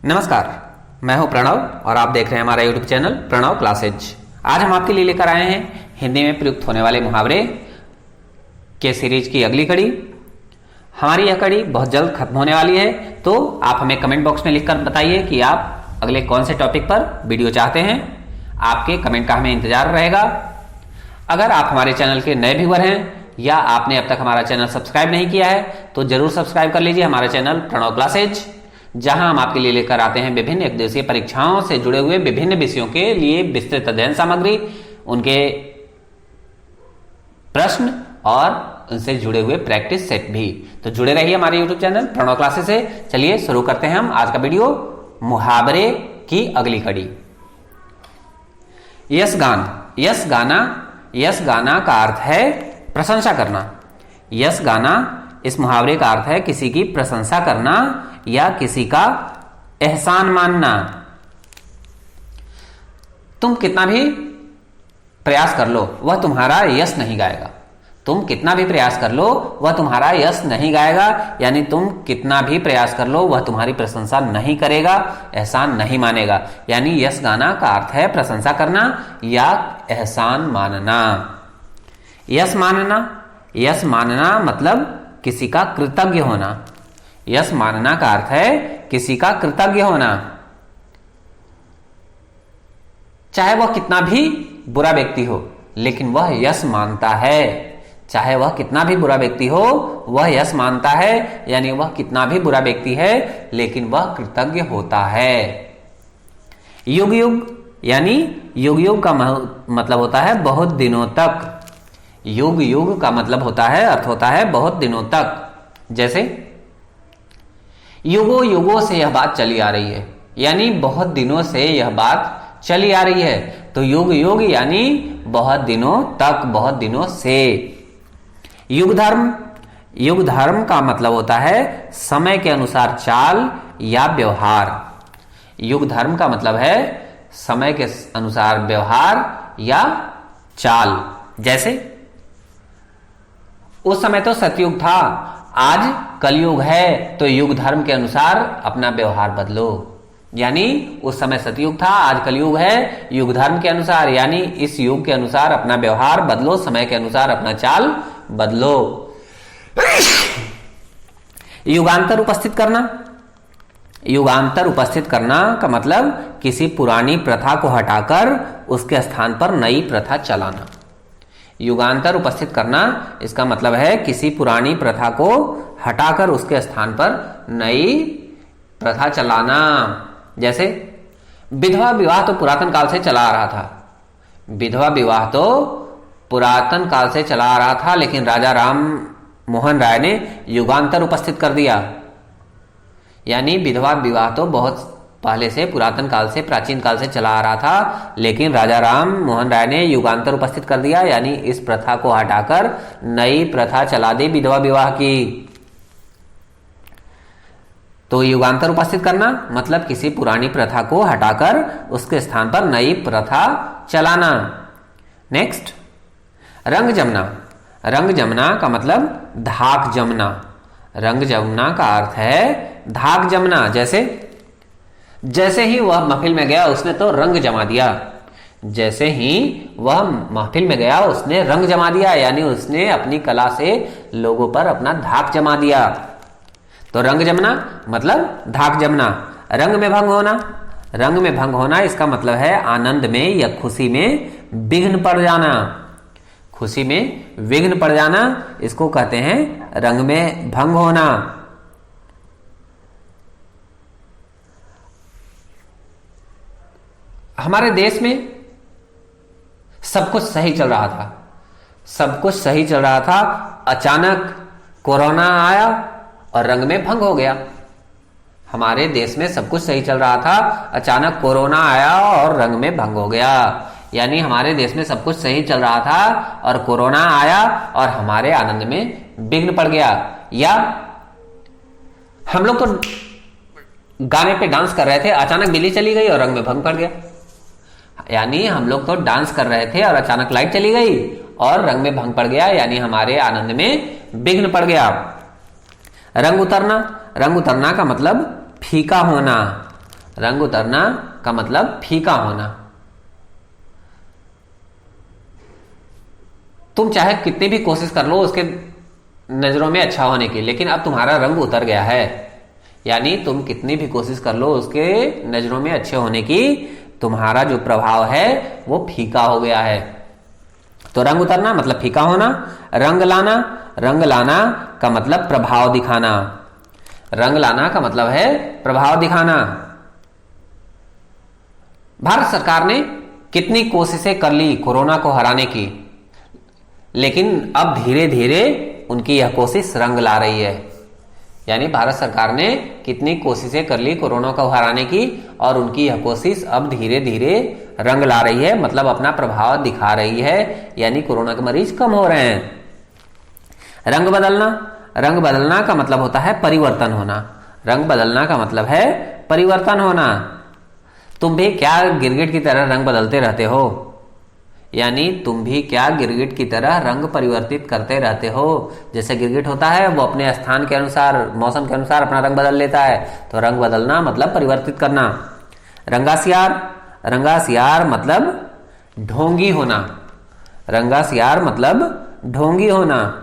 नमस्कार, मैं हूं प्रणव और आप देख रहे हैं हमारा YouTube चैनल प्रणव क्लासेज। आज हम आपके लिए लेकर आए हैं हिंदी में प्रयुक्त होने वाले मुहावरे के सीरीज की अगली कड़ी। हमारी यह कड़ी बहुत जल्द खत्म होने वाली है, तो आप हमें कमेंट बॉक्स में लिखकर बताइए कि आप अगले कौन से टॉपिक पर वीडियो चाहते हैं। आपके कमेंट का हमें इंतजार रहेगा। अगर आप हमारे चैनल के नए व्यूअर हैं या आपने अब तक हमारा चैनल सब्सक्राइब नहीं किया है तो जरूर सब्सक्राइब कर लीजिए हमारा चैनल प्रणव क्लासेज, जहां हम आपके लिए लेकर आते हैं विभिन्न एक दिवसीय परीक्षाओं से जुड़े हुए विभिन्न विषयों के लिए विस्तृत अध्ययन सामग्री, उनके प्रश्न और उनसे जुड़े हुए प्रैक्टिस सेट भी। तो जुड़े रहिए हमारे YouTube चैनल प्रणव क्लासेस से। चलिए शुरू करते हैं हम आज का वीडियो, मुहावरे की अगली कड़ी। यश गान। यश गाना का अर्थ है प्रशंसा करना। यश गाना इस मुहावरे का अर्थ है किसी की प्रशंसा करना या किसी का एहसान मानना। तुम कितना भी प्रयास कर लो वह तुम्हारा यश नहीं गाएगा। तुम कितना भी प्रयास कर लो वह तुम्हारा यश नहीं गाएगा, यानी तुम कितना भी प्रयास कर लो वह तुम्हारी प्रशंसा नहीं करेगा, एहसान नहीं मानेगा। यानी यश गाना का अर्थ है प्रशंसा करना या एहसान मानना। यश मानना मतलब किसी का कृतज्ञ होना। यश मानना का अर्थ है किसी का कृतज्ञ होना। चाहे वह कितना भी बुरा व्यक्ति हो लेकिन वह यश मानता है। चाहे वह कितना भी बुरा व्यक्ति हो वह यश मानता है, यानी वह कितना भी बुरा व्यक्ति है लेकिन वह कृतज्ञ होता है। युग युग का मतलब होता है बहुत दिनों तक। युग का मतलब होता है, अर्थ होता है बहुत दिनों तक। जैसे युगों से यह बात चली आ रही है, यानी बहुत दिनों से यह बात चली आ रही है। तो युग यानी बहुत दिनों तक, बहुत दिनों से। युग धर्म का मतलब होता है समय के अनुसार चाल या व्यवहार। युग धर्म का मतलब है समय के अनुसार व्यवहार या चाल। जैसे उस समय तो सतयुग था, आज कलयुग है, तो युग धर्म के अनुसार अपना व्यवहार बदलो। यानी उस समय सतयुग था, आज कलयुग है, युग धर्म के अनुसार यानी इस युग के अनुसार अपना व्यवहार बदलो, समय के अनुसार अपना चाल बदलो। युगांतर उपस्थित करना का मतलब किसी पुरानी प्रथा को हटाकर उसके स्थान पर नई प्रथा चलाना। युगांतर उपस्थित करना इसका मतलब है किसी पुरानी प्रथा को हटाकर उसके स्थान पर नई प्रथा चलाना। जैसे विधवा विवाह तो पुरातन काल से चला आ रहा था। विधवा विवाह तो पुरातन काल से चला आ रहा था, लेकिन राजा राम मोहन राय ने युगांतर उपस्थित कर दिया। यानी विधवा विवाह तो बहुत पहले से, पुरातन काल से, प्राचीन काल से चला आ रहा था, लेकिन राजा राम मोहन राय ने युगांतर उपस्थित कर दिया, यानी इस प्रथा को हटाकर नई प्रथा चला दी विधवा विवाह की। तो युगांतर उपस्थित करना मतलब किसी पुरानी प्रथा को हटाकर उसके स्थान पर नई प्रथा चलाना। नेक्स्ट, रंग जमना का मतलब धाक जमना। रंग जमना का अर्थ है धाक जमना। जैसे ही वह महफिल में गया उसने तो रंग जमा दिया। जैसे ही वह महफिल में गया उसने रंग जमा दिया, यानी उसने अपनी कला से लोगों पर अपना धाक जमा दिया। तो रंग जमना मतलब धाक जमना। रंग में भंग होना इसका मतलब है आनंद में या खुशी में विघ्न पड़ जाना। खुशी में विघ्न पड़ जाना इसको कहते हैं रंग में भंग होना। हमारे देश में सब कुछ सही चल रहा था, अचानक कोरोना आया और रंग में भंग हो गया। हमारे देश में सब कुछ सही चल रहा था, अचानक कोरोना आया और रंग में भंग हो गया। यानी हमारे देश में सब कुछ सही चल रहा था और कोरोना आया और हमारे आनंद में विघ्न पड़ गया। या हम लोग तो गाने पे डांस कर रहे थे, अचानक बिजली चली गई और रंग में भंग पड़ गया। यानी हम लोग तो डांस कर रहे थे और अचानक लाइट चली गई और रंग में भंग पड़ गया, यानी हमारे आनंद में विघ्न पड़ गया। रंग उतरना का मतलब फीका होना। रंग उतरना का मतलब फीका होना। तुम चाहे कितनी भी कोशिश कर लो उसके नजरों में अच्छा होने की, लेकिन अब तुम्हारा रंग उतर गया है, यानी तुम कितनी भी कोशिश कर लो उसके नजरों में अच्छे होने की, तुम्हारा जो प्रभाव है वो फीका हो गया है। तो रंग उतरना मतलब फीका होना। रंग लाना का मतलब प्रभाव दिखाना। रंग लाना का मतलब है प्रभाव दिखाना। भारत सरकार ने कितनी कोशिशें कर ली कोरोना को हराने की, लेकिन अब धीरे धीरे उनकी यह कोशिश रंग ला रही है। यानी भारत सरकार ने कितनी कोशिशें कर ली कोरोना को हराने की, और उनकी यह कोशिश अब धीरे धीरे रंग ला रही है, मतलब अपना प्रभाव दिखा रही है, यानी कोरोना के मरीज कम हो रहे हैं। रंग बदलना का मतलब होता है परिवर्तन होना। रंग बदलना का मतलब है परिवर्तन होना। तुम भी क्या गिरगिट की तरह रंग बदलते रहते हो, यानी तुम भी क्या गिरगिट की तरह रंग परिवर्तित करते रहते हो। जैसे गिरगिट होता है वो अपने स्थान के अनुसार, मौसम के अनुसार अपना रंग बदल लेता है, तो रंग बदलना मतलब परिवर्तित करना। रंगासियार मतलब ढोंगी होना। रंगासियार मतलब ढोंगी होना।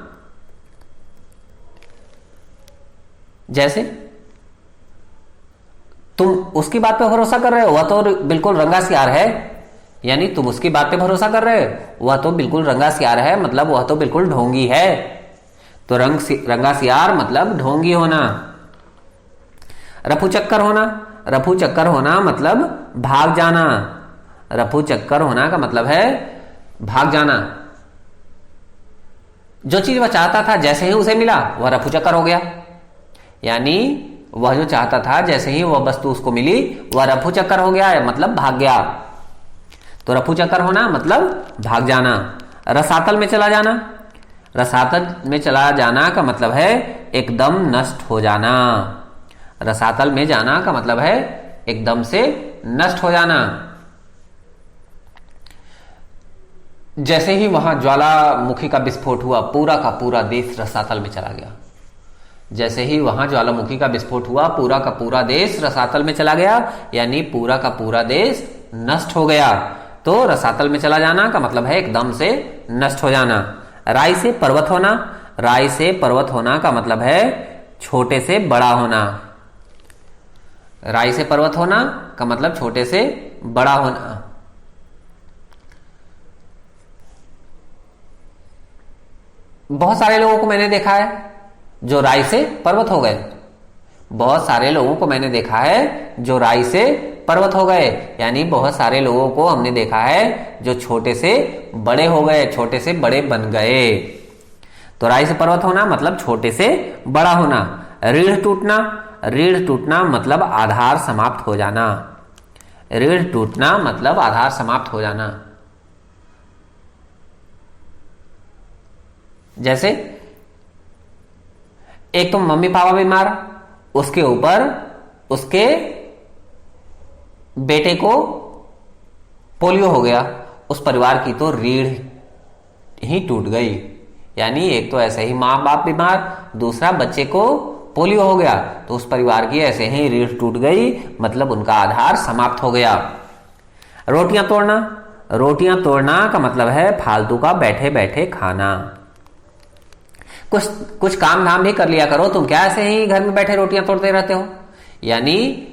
जैसे तुम उसकी बात पे भरोसा कर रहे हो, वह तो बिल्कुल रंगासियार है, यानी तुम उसकी बात पे भरोसा कर रहे हो, वह तो बिल्कुल रंगासियार है, मतलब वह तो बिल्कुल ढोंगी है। तो रंगासियार मतलब ढोंगी होना। रफू चक्कर होना मतलब भाग जाना। रफू चक्कर होना का मतलब है भाग जाना। जो चीज वह चाहता था जैसे ही उसे मिला वह रफू चक्कर हो गया, यानी वह जो चाहता था जैसे ही वह वस्तु उसको मिली वह रफू चक्कर हो गया, मतलब भाग गया। तो रफू चक्कर होना मतलब भाग जाना। रसातल में चला जाना का मतलब है एकदम नष्ट हो जाना। रसातल में जाना का मतलब है एकदम से नष्ट हो जाना। जैसे ही वहां ज्वालामुखी का विस्फोट हुआ पूरा का पूरा देश रसातल में चला गया। जैसे ही वहां ज्वालामुखी का विस्फोट हुआ पूरा का पूरा देश रसातल में चला गया, यानी पूरा का पूरा देश नष्ट हो गया। तो रसातल में चला जाना का मतलब है एकदम से नष्ट हो जाना। राई से पर्वत होना का मतलब है छोटे से बड़ा होना। राई से पर्वत होना का मतलब छोटे से बड़ा होना। बहुत सारे लोगों को मैंने देखा है जो राई से पर्वत हो गए। बहुत सारे लोगों को मैंने देखा है जो राई से पर्वत हो गए, यानी बहुत सारे लोगों को हमने देखा है जो छोटे से बड़े हो गए, छोटे से बड़े बन गए। तो राई से पर्वत होना मतलब छोटे से बड़ा होना। रीढ़ टूटना मतलब आधार समाप्त हो जाना। रीढ़ टूटना मतलब आधार समाप्त हो जाना। जैसे एक तो मम्मी पापा बीमार, उसके ऊपर उसके बेटे को पोलियो हो गया, उस परिवार की तो रीढ़ ही टूट गई। यानी एक तो ऐसे ही मां बाप बीमार, दूसरा बच्चे को पोलियो हो गया, तो उस परिवार की ऐसे ही रीढ़ टूट गई, मतलब उनका आधार समाप्त हो गया। रोटियां तोड़ना का मतलब है फालतू का बैठे बैठे खाना। कुछ काम धाम भी कर लिया करो, तुम क्या ऐसे ही घर में बैठे रोटियां तोड़ते रहते हो। यानी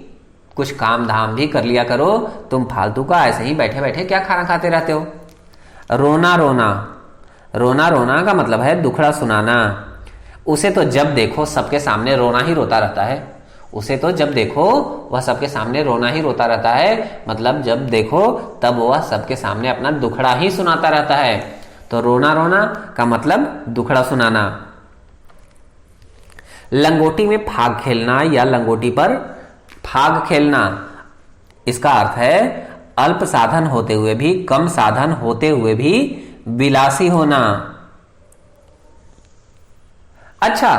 कुछ काम धाम भी कर लिया करो, तुम फालतू का ऐसे ही बैठे बैठे क्या खाना खाते रहते हो। रोना रोना का मतलब है दुखड़ा सुनाना। उसे तो जब देखो सबके सामने रोना ही रोता रहता है। उसे तो जब देखो वह सबके सामने रोना ही रोता रहता है, मतलब जब देखो तब वह सबके सामने अपना दुखड़ा ही सुनाता रहता है। तो रोना रोना का मतलब दुखड़ा सुनाना। लंगोटी में फाग खेलना या लंगोटी पर फाग खेलना, इसका अर्थ है अल्प साधन होते हुए भी, कम साधन होते हुए भी विलासी होना। अच्छा,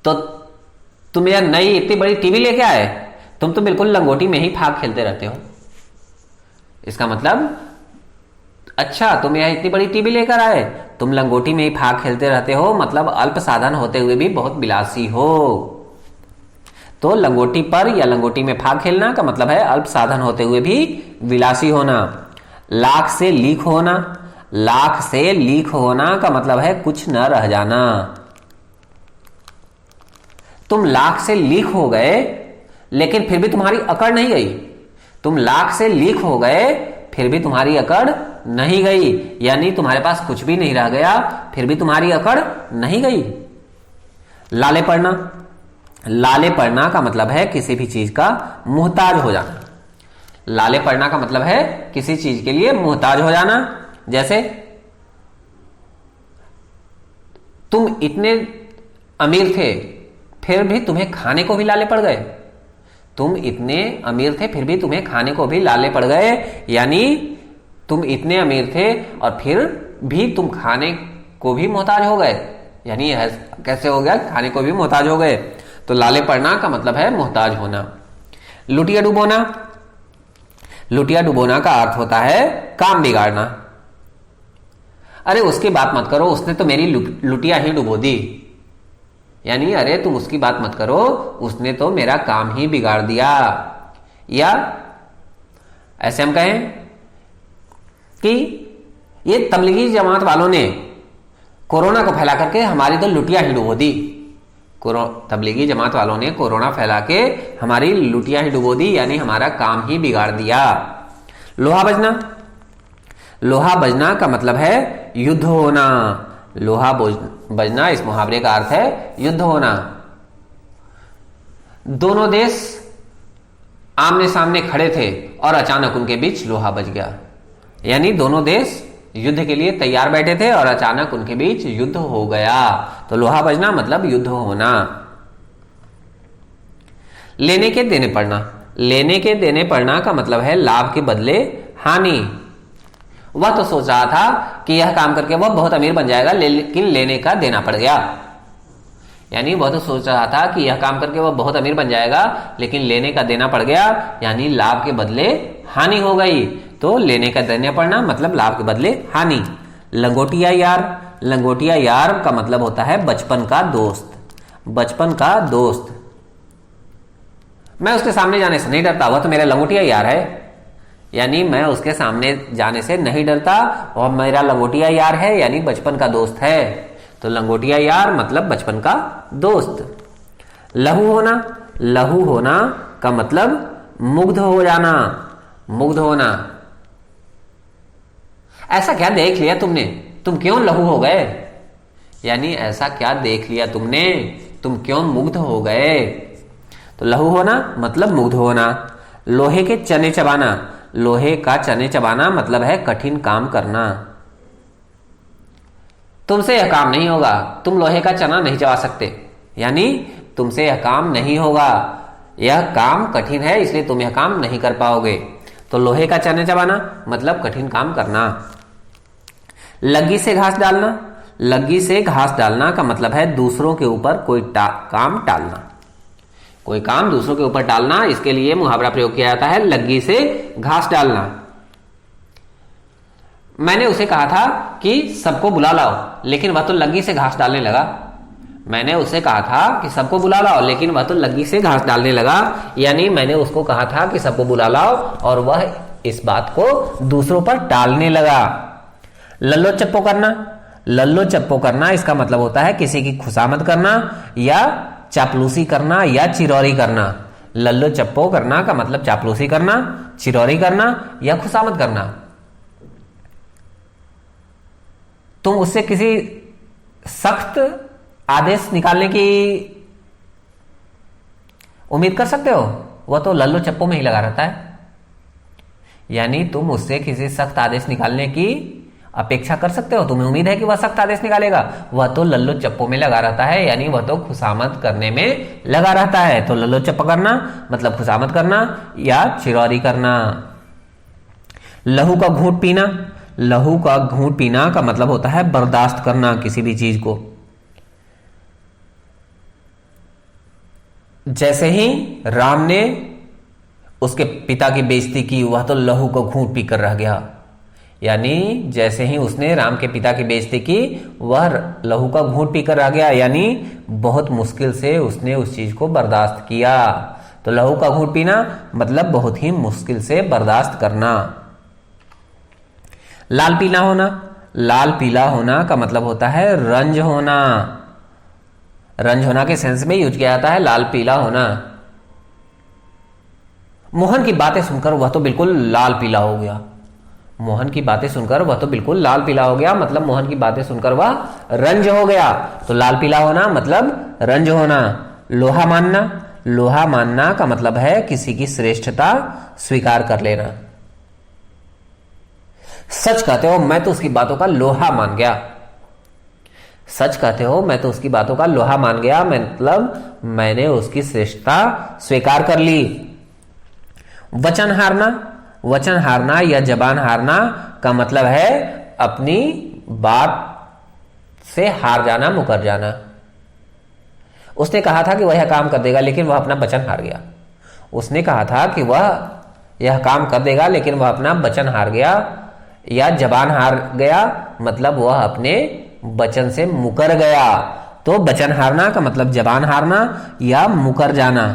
तो तुम यार नई इतनी बड़ी टीवी लेके आए, तुम तो बिल्कुल लंगोटी में ही फाग खेलते रहते हो। इसका मतलब अच्छा, तुम यह इतनी बड़ी टीवी लेकर आए, तुम लंगोटी में ही फाग खेलते रहते हो, मतलब अल्प साधन होते हुए भी बहुत विलासी हो। तो लंगोटी पर या लंगोटी में फाग खेलना का मतलब है अल्प साधन होते हुए भी विलासी होना। लाख से लीक होना, लाख से लीक होना का मतलब है कुछ न रह जाना। तुम लाख से लीक हो गए लेकिन फिर भी तुम्हारी अकड़ नहीं गई। तुम लाख से लीक हो गए फिर भी तुम्हारी अकड़ नहीं गई, यानी तुम्हारे पास कुछ भी नहीं रह गया फिर भी तुम्हारी अकड़ नहीं गई। लाले पड़ना, लाले पड़ना का मतलब है किसी भी चीज का मोहताज हो जाना। लाले पड़ना का मतलब है किसी चीज के लिए मोहताज हो जाना। जैसे तुम इतने अमीर थे फिर भी तुम्हें खाने को भी लाले पड़ गए। तुम इतने अमीर थे फिर भी तुम्हें खाने को भी लाले पड़ गए, यानी तुम इतने अमीर थे और फिर भी तुम खाने को भी मोहताज हो गए। यानी कैसे हो गया, खाने को भी मोहताज हो गए। तो लाले पड़ना का मतलब है मोहताज होना। लुटिया डुबोना, लुटिया डुबोना का अर्थ होता है काम बिगाड़ना। अरे उसकी बात मत करो, उसने तो मेरी लुटिया ही डुबो दी। यानी अरे तुम उसकी बात मत करो, उसने तो मेरा काम ही बिगाड़ दिया। या ऐसे हम कहें कि ये तबलीगी जमात वालों ने कोरोना को फैला करके हमारी तो लुटिया ही डुबो दी। तबलीगी जमात वालों ने कोरोना फैला के हमारी लुटिया ही डुबो दी, यानी हमारा काम ही बिगाड़ दिया। लोहा बजना, लोहा बजना का मतलब है युद्ध होना। लोहा बजना इस मुहावरे का अर्थ है युद्ध होना। दोनों देश आमने सामने खड़े थे और अचानक उनके बीच लोहा बज गया। यानी दोनों देश युद्ध के लिए तैयार बैठे थे और अचानक उनके बीच युद्ध हो गया। तो लोहा बजना मतलब युद्ध होना। लेने के देने पड़ना, लेने के देने पड़ना का मतलब है लाभ के बदले हानि। वह तो सोच रहा था कि यह काम करके वह बहुत अमीर बन जाएगा, लेकिन लेने का देना पड़ गया। यानी वह तो सोच रहा था कि यह काम करके वह बहुत अमीर बन जाएगा, लेकिन लेने का देना पड़ गया, यानी लाभ के बदले हानि हो गई। तो लेने का देना पड़ना मतलब लाभ के बदले हानि। लंगोटिया यार, लंगोटिया यार का मतलब होता है बचपन का दोस्त। बचपन का दोस्त, मैं उसके सामने जाने से नहीं डरता, वह तो मेरा लंगोटिया यार है। यानी मैं उसके सामने जाने से नहीं डरता और मेरा लंगोटिया यार है, यानी बचपन का दोस्त है। तो लंगोटिया यार मतलब बचपन का दोस्त। लहू होना, लहू होना का मतलब मुग्ध हो जाना। मुग्ध होना, ऐसा क्या देख लिया तुमने, तुम क्यों लहू हो गए। यानी ऐसा क्या देख लिया तुमने, तुम क्यों मुग्ध हो गए। तो लहू होना मतलब मुग्ध होना। लोहे के चने चबाना, लोहे का चने चबाना मतलब है कठिन काम करना। तुमसे यह काम नहीं होगा, तुम लोहे का चना नहीं चबा सकते। यानी तुमसे यह काम नहीं होगा, यह काम कठिन है इसलिए तुम यह काम नहीं कर पाओगे। तो लोहे का चने चबाना मतलब कठिन काम करना। लग्गी से घास डालना, लग्गी से घास डालना का मतलब है दूसरों के ऊपर कोई काम टालना। कोई काम दूसरों के ऊपर टालना, इसके लिए मुहावरा प्रयोग किया जाता है लग्गी से घास डालना। मैंने उसे कहा था कि सबको बुला लाओ, लेकिन वह तो लग्गी से घास डालने लगा। मैंने उसे कहा था कि सबको बुला लाओ, लेकिन वह तो लग्गी से घास डालने लगा। यानी मैंने उसको कहा था कि सबको बुला लाओ और वह इस बात को दूसरों पर टालने लगा। लल्लो चप्पो करना, लल्लो चप्पो करना इसका मतलब होता है किसी की खुशामद करना या चापलूसी करना या चिरौरी करना। लल्लो चप्पो करना का मतलब चापलूसी करना, चिरौरी करना या खुशामद करना। तुम उससे किसी सख्त आदेश निकालने की उम्मीद कर सकते हो, वह तो लल्लो चप्पो में ही लगा रहता है। यानी तुम उससे किसी सख्त आदेश निकालने की अपेक्षा कर सकते हो, तुम्हें उम्मीद है कि वह सख्त आदेश निकालेगा। वह तो लल्लो चप्पो में लगा रहता है, यानी वह तो खुशामद करने में लगा रहता है। तो लल्लो चप्पो करना मतलब खुशामद करना या चिरौरी करना। लहू का घूंट पीना, लहू का घूंट पीना का मतलब होता है बर्दाश्त करना किसी भी चीज को। जैसे ही राम ने उसके पिता की बेइज्जती की, वह तो लहू को घूंट पीकर रह गया। यानी जैसे ही उसने राम के पिता की बेइज्जती की, वह लहू का घूंट पीकर आ गया, यानी बहुत मुश्किल से उसने उस चीज को बर्दाश्त किया। तो लहू का घूंट पीना मतलब बहुत ही मुश्किल से बर्दाश्त करना। लाल पीला होना, लाल पीला होना का मतलब होता है रंज होना। रंज होना के सेंस में यूज किया जाता है लाल पीला होना। मोहन की बातें सुनकर वह तो बिल्कुल लाल पीला हो गया। मोहन की बातें सुनकर वह तो बिल्कुल लाल पीला हो गया, मतलब मोहन की बातें सुनकर वह रंज हो गया। तो लाल पीला होना मतलब रंज होना। लोहा मानना, लोहा मानना का मतलब है किसी की श्रेष्ठता स्वीकार कर लेना। सच कहते हो मैं तो उसकी बातों का लोहा मान गया। सच कहते हो मैं तो उसकी बातों का लोहा मान गया, मतलब मैंने उसकी श्रेष्ठता स्वीकार कर ली। वचन हारना, वचन हारना या जबान हारना का मतलब है अपनी बात से हार जाना, मुकर जाना। उसने कहा था कि वह यह काम कर देगा, लेकिन वह अपना वचन हार गया। उसने कहा था कि वह यह काम कर देगा, लेकिन वह अपना वचन हार गया या जबान हार गया, मतलब वह अपने वचन से मुकर गया। तो वचन हारना का मतलब जबान हारना या मुकर जाना।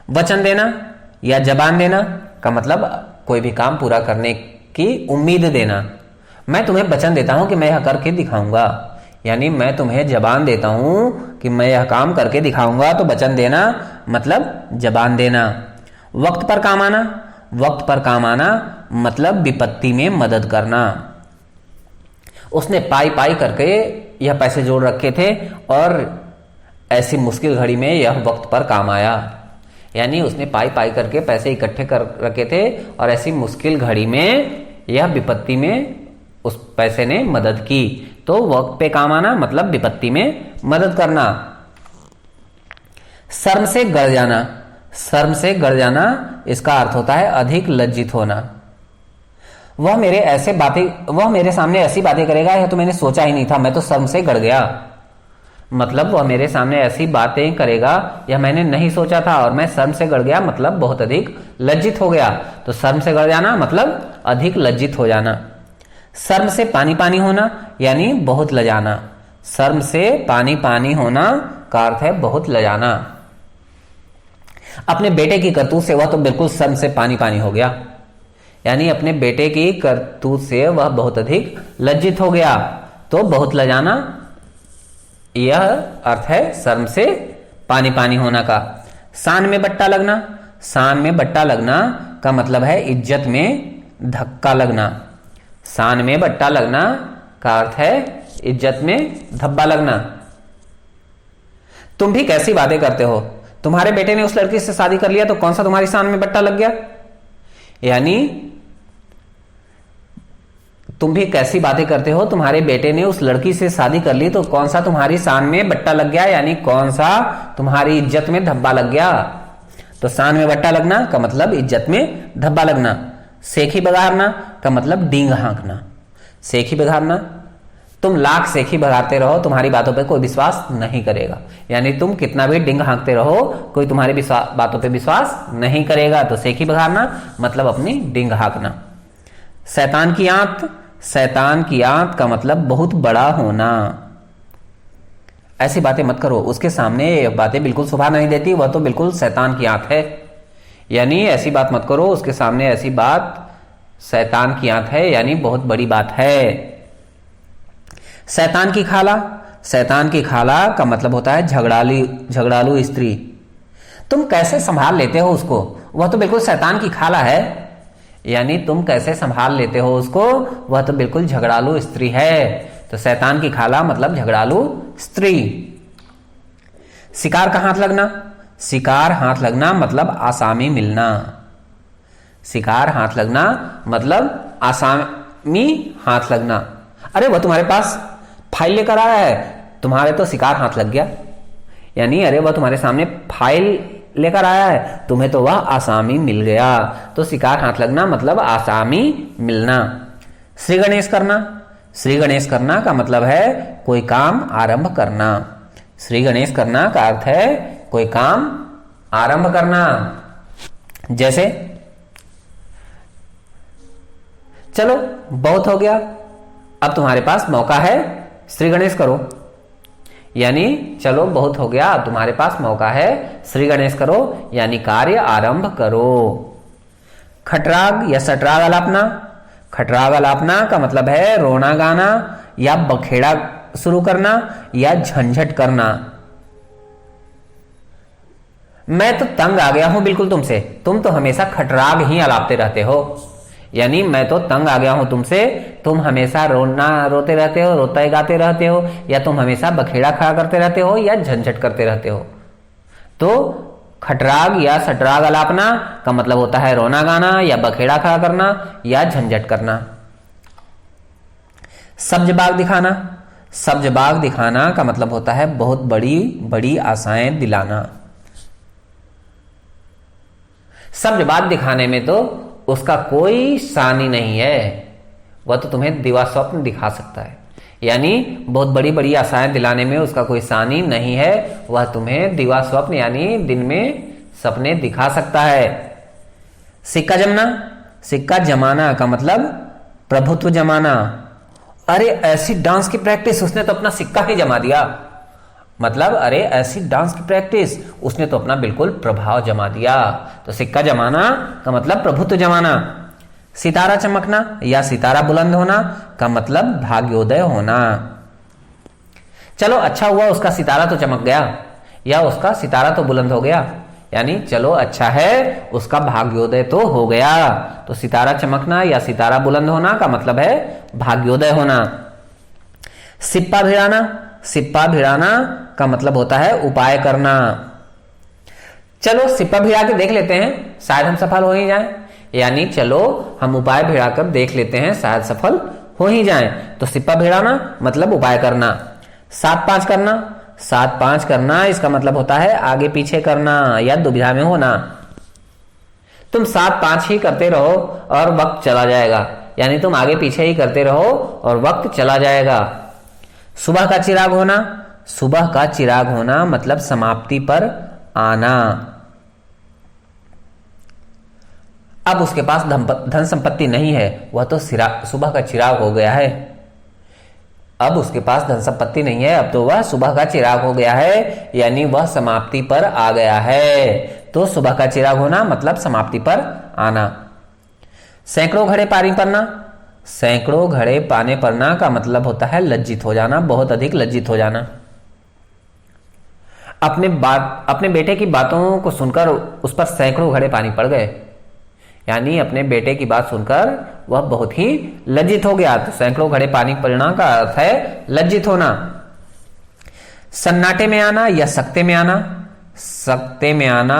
वचन देना या जबान देना का मतलब कोई भी काम पूरा करने की उम्मीद देना। मैं तुम्हें वचन देता हूं कि मैं यह करके दिखाऊंगा, यानी मैं तुम्हें जबान देता हूं कि मैं यह काम करके दिखाऊंगा। तो वचन देना मतलब जबान देना। वक्त पर काम आना, वक्त पर काम आना मतलब विपत्ति में मदद करना। उसने पाई पाई करके यह पैसे जोड़ रखे थे और ऐसी मुश्किल घड़ी में यह वक्त पर काम आया, यानी उसने पाई पाई करके पैसे इकट्ठे कर रखे थे और ऐसी मुश्किल घड़ी में यह विपत्ति में उस पैसे ने मदद की। तो वक्त पे काम आना मतलब विपत्ति में मदद करना। शर्म से गड़ जाना, शर्म से गड़ जाना इसका अर्थ होता है अधिक लज्जित होना। वह मेरे सामने ऐसी बातें करेगा, यह तो मैंने सोचा ही नहीं था, मैं तो शर्म से गड़ गया। मतलब वह मेरे सामने ऐसी बातें करेगा यह मैंने नहीं सोचा था और मैं शर्म से गड़ गया, मतलब बहुत अधिक लज्जित हो गया। तो शर्म से गड़ जाना मतलब अधिक लज्जित हो जाना। शर्म से पानी पानी होना यानी बहुत लजाना। शर्म से पानी पानी होना का अर्थ है बहुत लजाना। अपने बेटे की करतूत से वह तो बिल्कुल शर्म से पानी पानी हो गया, यानी अपने बेटे की करतूत से वह बहुत अधिक लज्जित हो गया। तो बहुत लजाना यह अर्थ है शर्म से पानी पानी होना का। शान में बट्टा लगना, शान में बट्टा लगना का मतलब है इज्जत में धक्का लगना। शान में बट्टा लगना का अर्थ है इज्जत में धब्बा लगना। तुम भी कैसी बातें करते हो, तुम्हारे बेटे ने उस लड़की से शादी कर लिया तो कौन सा तुम्हारी शान में बट्टा लग गया। यानी तुम भी कैसी बातें करते हो, तुम्हारे बेटे ने उस लड़की से शादी कर ली तो कौन सा तुम्हारी शान में बट्टा लग गया, यानी कौन सा तुम्हारी इज्जत में धब्बा लग गया। तो शान में बट्टा लगना का मतलब इज्जत में धब्बा लगना। सेखी बघारना का मतलब डींग हाँकना। सेखी बघारना, तुम लाख सेखी बघारते रहो, तुम्हारी बातों पे कोई विश्वास नहीं करेगा, यानी तुम कितना भी डिंग हाँकते रहो कोई तुम्हारी बातों पे विश्वास नहीं करेगा। तो सेखी बघारना मतलब अपनी डिंग हाँकना। शैतान की आंत, शैतान की आंत का मतलब बहुत बड़ा होना। ऐसी बातें मत करो, उसके सामने ये बातें बिल्कुल शोभा नहीं देती, वह तो बिल्कुल शैतान की आंत है। यानी ऐसी बात मत करो, उसके सामने ऐसी बात शैतान की आंत है, यानी बहुत बड़ी बात है। शैतान की खाला, शैतान की खाला का मतलब होता है झगड़ालू स्त्री। तुम कैसे संभाल लेते हो उसको, वह तो बिल्कुल शैतान की खाला है, यानी तुम कैसे संभाल लेते हो उसको, वह तो बिल्कुल झगड़ालू स्त्री है। तो शैतान की खाला मतलब झगड़ालू स्त्री। शिकार का हाथ लगना, शिकार हाथ लगना मतलब आसामी मिलना। शिकार हाथ लगना मतलब आसामी हाथ लगना। अरे वह तुम्हारे पास फाइल लेकर आया है, तुम्हारे तो शिकार हाथ लग गया, यानी अरे वह तुम्हारे सामने फाइल लेकर आया है, तुम्हें तो वह आसामी मिल गया। तो शिकार हाथ लगना मतलब आसामी मिलना। श्री गणेश करना, श्री गणेश करना का मतलब है कोई काम आरंभ करना। श्री गणेश करना का अर्थ है कोई काम आरंभ करना। जैसे चलो बहुत हो गया, अब तुम्हारे पास मौका है श्री गणेश करो। यानी चलो बहुत हो गया, अब तुम्हारे पास मौका है श्री गणेश करो, यानी कार्य आरंभ करो। खटराग या सटराग अलापना। खटराग अलापना का मतलब है रोना गाना या बखेड़ा शुरू करना या झंझट करना। मैं तो तंग आ गया हूं बिल्कुल तुमसे, तुम तो हमेशा खटराग ही अलापते रहते हो। यानी मैं तो तंग आ गया हूं तुमसे, तुम हमेशा रोते रहते हो, रोते गाते रहते हो, या तुम हमेशा बखेड़ा खड़ा करते रहते हो या झंझट करते रहते हो। तो खटराग या सटराग अलापना का मतलब होता है रोना गाना या बखेड़ा खड़ा करना या झंझट करना। सब्ज बाग दिखाना। सब्ज बाग दिखाना का मतलब होता है बहुत बड़ी बड़ी आशाएं दिलाना। सब्ज बाग दिखाने में तो उसका कोई सानी नहीं है, वह तो तुम्हें दिवा स्वप्न दिखा सकता है। यानी बहुत बड़ी बड़ी आशाएं दिलाने में उसका कोई सानी नहीं है, वह तुम्हें दिवा स्वप्न यानी दिन में सपने दिखा सकता है। सिक्का जमना। सिक्का जमाना का मतलब प्रभुत्व जमाना। अरे ऐसी डांस की प्रैक्टिस, उसने तो अपना सिक्का ही जमा दिया। मतलब अरे ऐसी डांस की प्रैक्टिस, उसने तो अपना बिल्कुल प्रभाव जमा दिया। तो सिक्का जमाना का मतलब प्रभुत्व जमाना। सितारा चमकना या सितारा बुलंद होना का मतलब भाग्योदय होना। चलो अच्छा हुआ उसका सितारा तो चमक गया, या उसका सितारा तो बुलंद हो गया। यानी चलो अच्छा है उसका भाग्योदय तो हो गया। तो सितारा चमकना या सितारा बुलंद होना का मतलब है भाग्योदय होना। सिप्पा भिड़ाना। सिप्पा भिड़ाना का मतलब होता है उपाय करना। चलो सिप्पा भिड़ा के देख लेते हैं, शायद हम सफल हो ही जाएं। यानी चलो हम उपाय भिड़ाकर देख लेते हैं, शायद सफल हो ही जाएं। तो सिप्पा भिड़ाना मतलब उपाय करना। 7-5 करना। 7-5 करना इसका मतलब होता है आगे पीछे करना या दुविधा में होना। तुम 7-5 ही करते रहो और वक्त चला जाएगा। यानी तुम आगे पीछे ही करते रहो और वक्त चला जाएगा। सुबह का चिराग होना। सुबह का चिराग होना मतलब समाप्ति पर आना। अब उसके पास धन संपत्ति नहीं है, वह तो सुबह का चिराग हो गया है। अब उसके पास धन संपत्ति नहीं है, अब तो वह सुबह का चिराग हो गया है, यानी वह समाप्ति पर आ गया है। तो सुबह का चिराग होना मतलब समाप्ति पर आना। सैकड़ों घड़े पानी पड़ना। सैकड़ों घड़े पानी पड़ना का मतलब होता है लज्जित हो जाना, बहुत अधिक लज्जित हो जाना। अपने बेटे की बातों को सुनकर उस पर सैकड़ों घड़े पानी पड़ गए। यानी अपने बेटे की बात सुनकर वह बहुत ही लज्जित हो गया। तो सैकड़ों घड़े पानी पड़ना का अर्थ है लज्जित होना। सन्नाटे में आना या सकते में आना। सकते में आना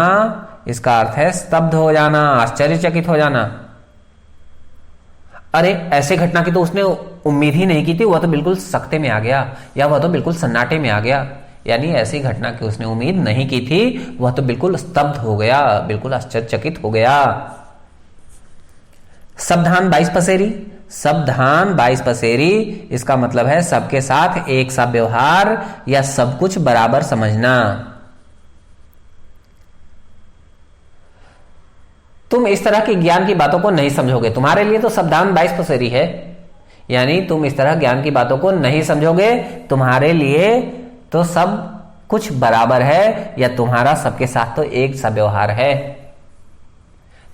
इसका अर्थ है स्तब्ध हो जाना, आश्चर्यचकित हो जाना। अरे ऐसे घटना की तो उसने उम्मीद ही नहीं की थी, वह तो बिल्कुल सकते में आ गया, या वह तो बिल्कुल सन्नाटे में आ गया। यानी ऐसी घटना की उसने उम्मीद नहीं की थी, वह तो बिल्कुल स्तब्ध हो गया, बिल्कुल आश्चर्यचकित हो गया। सावधान 22 पसेरी। सावधान 22 पसेरी इसका मतलब है सबके साथ एक सा व्यवहार या सब कुछ बराबर समझना। तुम इस तरह की ज्ञान की बातों को नहीं समझोगे, तुम्हारे लिए तो सावधान 22 पसेरी है। यानी तुम इस तरह ज्ञान की बातों को नहीं समझोगे, तुम्हारे लिए तो सब कुछ बराबर है, या तुम्हारा सबके साथ तो एक सा व्यवहार है।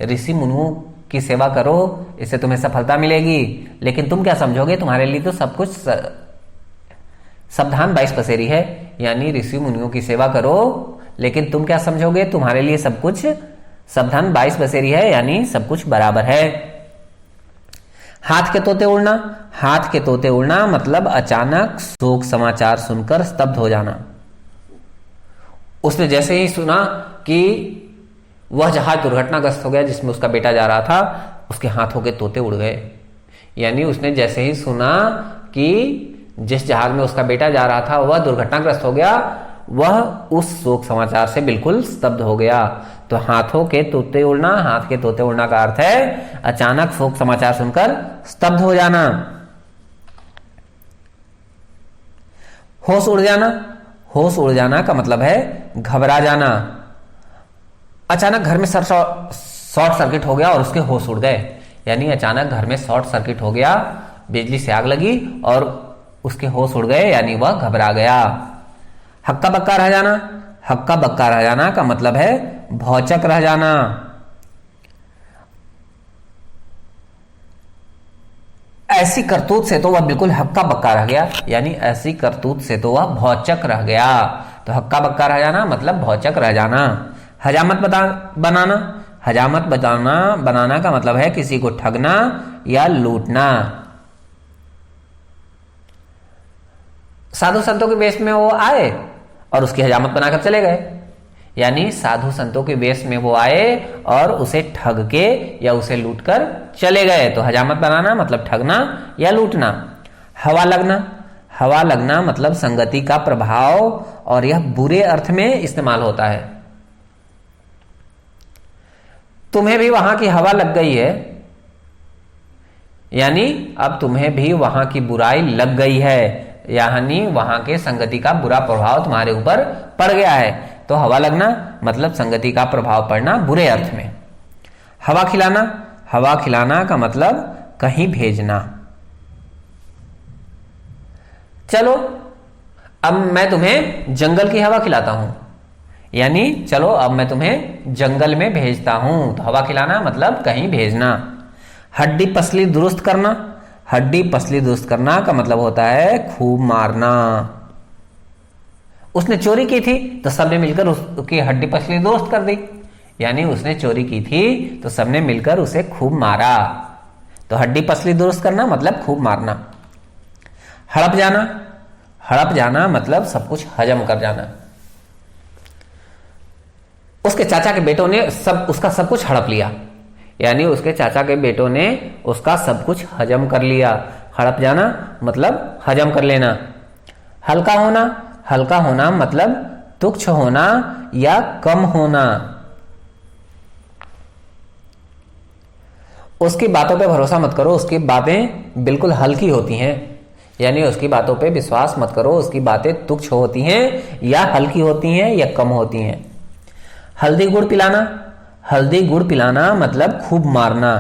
ऋषि मुनियों की सेवा करो, इससे तुम्हें सफलता मिलेगी, लेकिन तुम क्या समझोगे, तुम्हारे लिए तो सब कुछ सावधान 22 पसेरी है। यानी ऋषि मुनियों की सेवा करो, लेकिन तुम क्या समझोगे, तुम्हारे लिए सब कुछ सावधान 22 पसेरी है, यानी सब कुछ बराबर है। हाथ के तोते उड़ना। हाथ के तोते उड़ना मतलब अचानक शोक समाचार सुनकर स्तब्ध हो जाना। उसने जैसे ही सुना कि वह जहाज दुर्घटनाग्रस्त हो गया जिसमें उसका बेटा जा रहा था, उसके हाथों के तोते उड़ गए। यानी उसने जैसे ही सुना कि जिस जहाज में उसका बेटा जा रहा था वह दुर्घटनाग्रस्त हो गया, वह उस शोक समाचार से बिल्कुल स्तब्ध हो गया। तो हाथों के तोते उड़ना, हाथ के तोते उड़ना का अर्थ है अचानक शोक समाचार सुनकर स्तब्ध हो जाना। होश उड़ जाना। होश उड़ जाना का मतलब है घबरा जाना। अचानक घर में शॉर्ट सर्किट हो गया और उसके होश उड़ गए। यानी अचानक घर में शॉर्ट सर्किट हो गया, बिजली से आग लगी और उसके होश उड़ गए, यानी वह घबरा गया। हक्का बक्का रह जाना, हक्का बक्का रह जाना का मतलब है भौचक रह जाना। ऐसी करतूत से तो वह बिल्कुल हक्का बक्का रह गया, यानी ऐसी करतूत से तो वह भौचक रह गया। तो हक्का बक्का रह जाना मतलब भौचक रह जाना। हजामत बनाना, हजामत बनाना का मतलब है किसी को ठगना या लूटना। साधु संतों के वेश में वो आए और उसकी हजामत बनाकर चले गए, यानी साधु संतों के वेश में वो आए और उसे ठग के या उसे लूटकर चले गए। तो हजामत बनाना मतलब ठगना या लूटना। हवा लगना, हवा लगना मतलब संगति का प्रभाव, और यह बुरे अर्थ में इस्तेमाल होता है। तुम्हें भी वहां की हवा लग गई है, यानी अब तुम्हें भी वहां की बुराई लग गई है, यानी वहां के संगति का बुरा प्रभाव तुम्हारे ऊपर पड़ गया है। तो हवा लगना मतलब संगति का प्रभाव पड़ना बुरे अर्थ में। हवा खिलाना, हवा खिलाना का मतलब कहीं भेजना। चलो अब मैं तुम्हें जंगल की हवा खिलाता हूं, यानी चलो अब मैं तुम्हें जंगल में भेजता हूं। तो हवा खिलाना मतलब कहीं भेजना। हड्डी पसली दुरुस्त करना, हड्डी पसली दुरुस्त करना का मतलब होता है खूब मारना। उसने चोरी की थी तो सबने मिलकर उसकी हड्डी पसली दुरुस्त कर दी, यानी उसने चोरी की थी तो सबने मिलकर उसे खूब मारा। तो हड्डी पसली दुरुस्त करना मतलब खूब मारना। हड़प जाना, हड़प जाना मतलब सब कुछ हजम कर जाना। उसके चाचा के बेटों ने उसका सब कुछ हड़प लिया, यानी उसके चाचा के बेटों ने उसका सब कुछ हजम कर लिया। हड़प जाना मतलब हजम कर लेना। हल्का होना, हल्का होना मतलब तुच्छ होना या कम होना। उसकी बातों पे भरोसा मत करो, उसकी बातें बिल्कुल हल्की होती हैं, यानी उसकी बातों पे विश्वास मत करो, उसकी बातें तुच्छ होती हैं या हल्की होती हैं या कम होती हैं। हल्दी गुड़ पिलाना, हल्दी गुड़ पिलाना मतलब खूब मारना।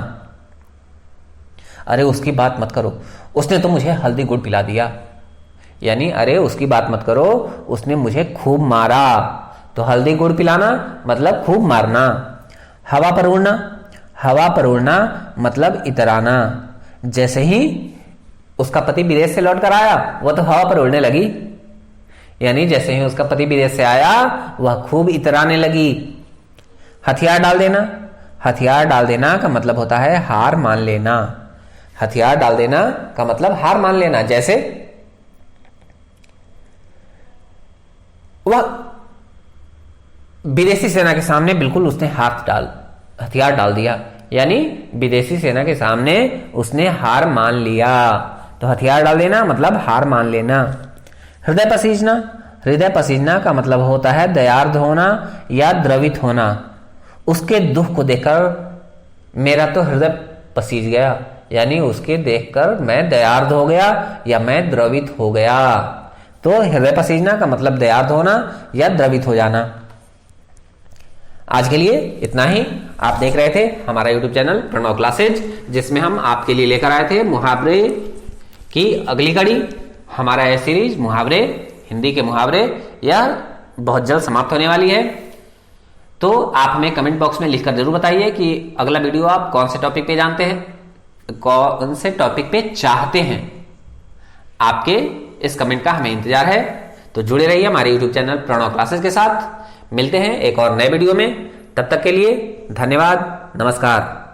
अरे उसकी बात मत करो, उसने तो मुझे हल्दी गुड़ पिला दिया, यानी अरे उसकी बात मत करो, उसने मुझे खूब मारा। तो हल्दी गुड़ पिलाना मतलब खूब मारना। हवा पर उड़ना, हवा पर उड़ना मतलब इतराना। जैसे ही उसका पति विदेश से लौट कर आया वह तो हवा पर उड़ने लगी, यानी जैसे ही उसका पति विदेश से आया वह खूब इतराने लगी। हथियार डाल देना, हथियार डाल देना का मतलब होता है हार मान लेना। हथियार डाल देना का मतलब हार मान लेना। जैसे वह विदेशी सेना के सामने बिल्कुल उसने हथियार डाल दिया, यानी विदेशी सेना के सामने उसने हार मान लिया। तो हथियार डाल देना मतलब हार मान लेना। हृदय पसीजना, हृदय पसीजना का मतलब होता है दयार्द होना या द्रवित होना। उसके दुख को देखकर मेरा तो हृदय पसीज गया, यानी उसके देखकर मैं दयार्द हो गया या मैं द्रवित हो गया। तो हृदय पसीजना का मतलब दयार्द होना या द्रवित हो जाना। आज के लिए इतना ही। आप देख रहे थे हमारा YouTube चैनल प्रणव क्लासेज, जिसमें हम आपके लिए लेकर आए थे मुहावरे की अगली कड़ी। हमारा यह सीरीज मुहावरे, हिंदी के मुहावरे, यह बहुत जल्द समाप्त होने वाली है। तो आप हमें कमेंट बॉक्स में लिखकर जरूर बताइए कि अगला वीडियो आप कौन से टॉपिक पे जानते हैं, कौन से टॉपिक पे चाहते हैं। आपके इस कमेंट का हमें इंतजार है। तो जुड़े रहिए हमारे YouTube चैनल प्रणव क्लासेस के साथ। मिलते हैं एक और नए वीडियो में, तब तक के लिए धन्यवाद, नमस्कार।